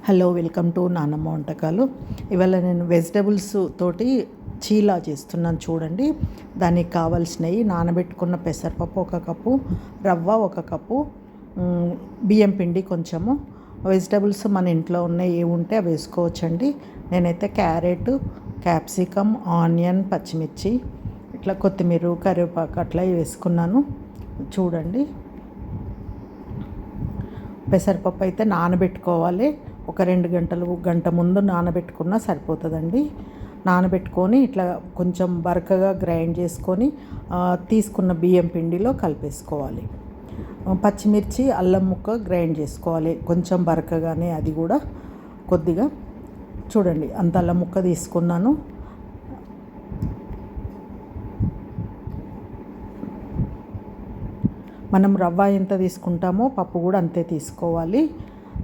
Hello, welcome to నానమ్మ వంటకాలు. ఇవాళ నేను వెజిటబుల్స్ తోటి చీలా చేస్తున్నాను చూడండి. దానికి కావాల్సినవి నానబెట్టుకున్న పెసరపప్పు 1 కప్పు, రవ్వ 1 కప్పు, బియ్యం పిండి కొంచెము. వెజిటబుల్స్ మన ఇంట్లో ఉన్నాయి ఏ ఉంటే అవి వేసుకోవచ్చండి. నేనైతే క్యారెట్, క్యాప్సికమ్, ఆనియన్, పచ్చిమిర్చి, ఇట్లా కొత్తిమీర, కరివేపాకు అట్లా వేసుకున్నాను చూడండి. పెసరపప్పు అయితే నానబెట్టుకోవాలి. ఒక 2 గంటలు, గంట ముందు నానబెట్టుకున్నా సరిపోతుందండి. నానబెట్టుకొని ఇట్లా కొంచెం బరకగా గ్రైండ్ చేసుకొని తీసుకున్న బియ్యం పిండిలో కలిపేసుకోవాలి. పచ్చిమిర్చి, అల్లం ముక్క గ్రైండ్ చేసుకోవాలి కొంచెం బరకగానే, అది కూడా కొద్దిగా. చూడండి, అంత అల్లం ముక్క తీసుకున్నాను. మనం రవ్వ ఎంత తీసుకుంటామో పప్పు కూడా అంతే తీసుకోవాలి.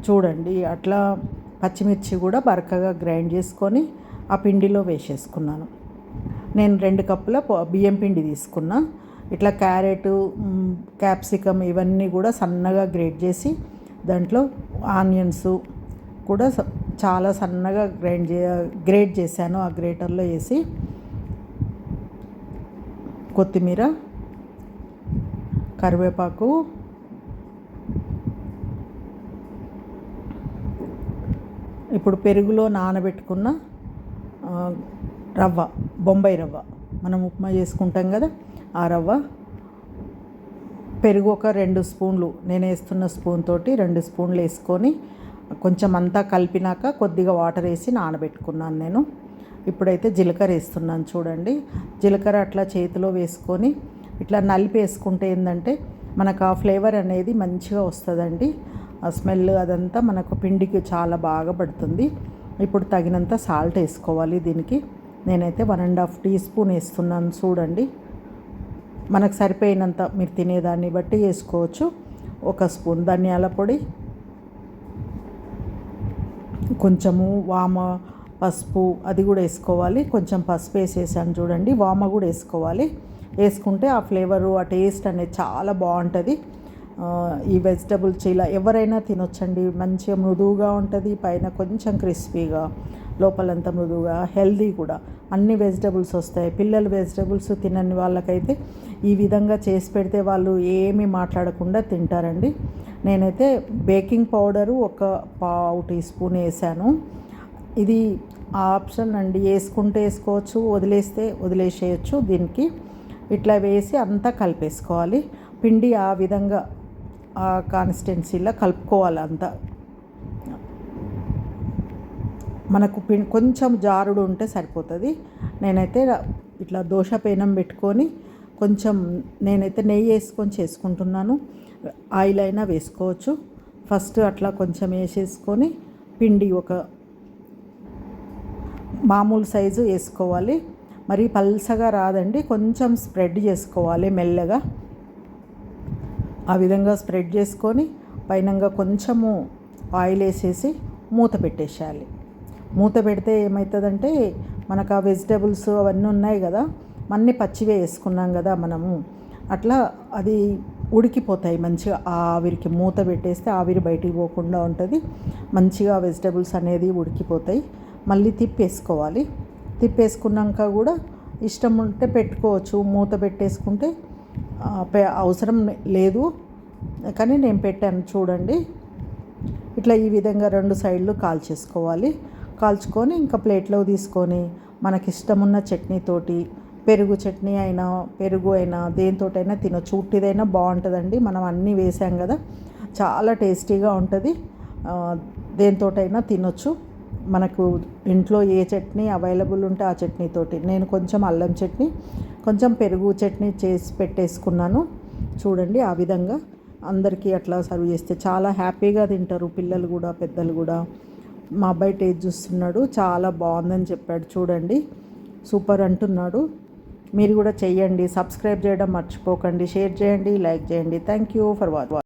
చూడండి, అట్లా పచ్చిమిర్చి కూడా బరకగా గ్రైండ్ చేసుకొని ఆ పిండిలో వేసేసుకున్నాను. నేను 2 కప్పుల బియ్యం పిండి తీసుకున్నా. ఇట్లా క్యారెట్, క్యాప్సికమ్ ఇవన్నీ కూడా సన్నగా గ్రేట్ దాంట్లో ఆనియన్స్ కూడా చాలా సన్నగా గ్రేట్ చేశాను. ఆ గ్రేటర్లో వేసి కొత్తిమీర, కరివేపాకు, ఇప్పుడు పెరుగులో నానబెట్టుకున్న రవ్వ, బొంబాయి రవ్వ, మనం ఉప్మా చేసుకుంటాం కదా ఆ రవ్వ, పెరుగు ఒక 2 స్పూన్లు, నేను వేస్తున్న స్పూన్ తోటి 2 స్పూన్లు వేసుకొని కొంచెం అంతా కలిపినాక కొద్దిగా వాటర్ వేసి నానబెట్టుకున్నాను నేను. ఇప్పుడైతే జీలకర్ర వేస్తున్నాను చూడండి. జీలకర్ర అట్లా చేతిలో వేసుకొని ఇట్లా నలిపి వేసుకుంటే ఏంటంటే మనకు ఆ ఫ్లేవర్ అనేది మంచిగా వస్తుందండి. ఆ స్మెల్ అదంతా మనకు పిండికి చాలా బాగా పడుతుంది. ఇప్పుడు తగినంత సాల్ట్ వేసుకోవాలి దీనికి. నేనైతే 1.5 టీ స్పూన్ వేస్తున్నాను చూడండి. మనకు సరిపోయినంత మీరు తినేదాన్ని బట్టి వేసుకోవచ్చు. 1 స్పూన్ ధనియాల పొడి, కొంచెము వామ, పసుపు అది కూడా వేసుకోవాలి. కొంచెం పసుపు వేసేసాను చూడండి. వామ కూడా వేసుకోవాలి. వేసుకుంటే ఆ ఫ్లేవరు, ఆ టేస్ట్ అనేది చాలా బాగుంటుంది. ఈ వెజిటబుల్ చీలా ఎవరైనా తినొచ్చండి. మంచిగా మృదువుగా ఉంటుంది, పైన కొంచెం క్రిస్పీగా, లోపలంతా మృదువుగా, హెల్దీ కూడా. అన్ని వెజిటబుల్స్ వస్తాయి. పిల్లలు వెజిటబుల్స్ తినని వాళ్ళకైతే ఈ విధంగా చేసి పెడితే వాళ్ళు ఏమీ మాట్లాడకుండా తింటారండి. నేనైతే బేకింగ్ పౌడరు 1 టీ స్పూన్ వేసాను. ఇది ఆప్షన్ అండి, వేసుకుంటే వేసుకోవచ్చు, వదిలేస్తే వదిలేసేయచ్చు. దీనికి ఇట్లా వేసి అంతా కలిపేసుకోవాలి. పిండి ఆ విధంగా ఆ కాన్సిస్టెన్సీలో కలుపుకోవాలి అంతా. మనకు కొంచెం జారుడు ఉంటే సరిపోతుంది. నేనైతే ఇట్లా దోశ పేనం పెట్టుకొని కొంచెం నేనైతే నెయ్యి వేసుకొని చేసుకుంటున్నాను. ఆయిల్ అయినా వేసుకోవచ్చు. ఫస్ట్ అట్లా కొంచెం వేసేసుకొని పిండి ఒక మామూలు సైజు వేసుకోవాలి. మరి పల్సగా రాదండి, కొంచెం స్ప్రెడ్ చేసుకోవాలి మెల్లగా. ఆ విధంగా స్ప్రెడ్ చేసుకొని పైనంగా కొంచెము ఆయిల్ వేసేసి మూత పెట్టేసేయాలి. మూత పెడితే ఏమవుతుందంటే మనకు ఆ వెజిటబుల్స్ అవన్నీ ఉన్నాయి కదా, అన్నీ పచ్చివే వేసుకున్నాం కదా మనము, అట్లా అది ఉడికిపోతాయి మంచిగా. ఆవిరికి మూత పెట్టేస్తే ఆవిరి బయటికి పోకుండా ఉంటుంది. మంచిగా వెజిటబుల్స్ అనేది ఉడికిపోతాయి. మళ్ళీ తిప్పేసుకోవాలి. తిప్పేసుకున్నాక కూడా ఇష్టం ఉంటే పెట్టుకోవచ్చు. మూత పెట్టేసుకుంటే అవసరం లేదు, కానీ నేను పెట్టాను చూడండి. ఇట్లా ఈ విధంగా 2 సైడ్లు కాల్చేసుకోవాలి. కాల్చుకొని ఇంకా ప్లేట్లో తీసుకొని మనకి ఇష్టమున్న చట్నీతోటి, పెరుగు చట్నీ అయినా, పెరుగు అయినా, దేనితోటైనా తినొచ్చు. ఉట్టిదైనా బాగుంటుందండి. మనం అన్నీ వేసాం కదా, చాలా టేస్టీగా ఉంటుంది. దేనితోటైనా తినొచ్చు. మనకు ఇంట్లో ఏ చట్నీ అవైలబుల్ ఉంటే ఆ చట్నీతోటి. నేను కొంచెం అల్లం చట్నీ, కొంచెం పెరుగు చట్నీ చేసి పెట్టేసుకున్నాను చూడండి. ఆ విధంగా అందరికీ అట్లా సర్వ్ చేస్తే చాలా హ్యాపీగా తింటారు పిల్లలు కూడా, పెద్దలు కూడా. మా అబ్బాయి టేస్ట్ చూస్తున్నాడు, చాలా బాగుందని చెప్పాడు చూడండి. సూపర్ అంటున్నాడు. మీరు కూడా చెయ్యండి. సబ్స్క్రైబ్ చేయడం మర్చిపోకండి. షేర్ చేయండి, లైక్ చేయండి. Thank you for watching.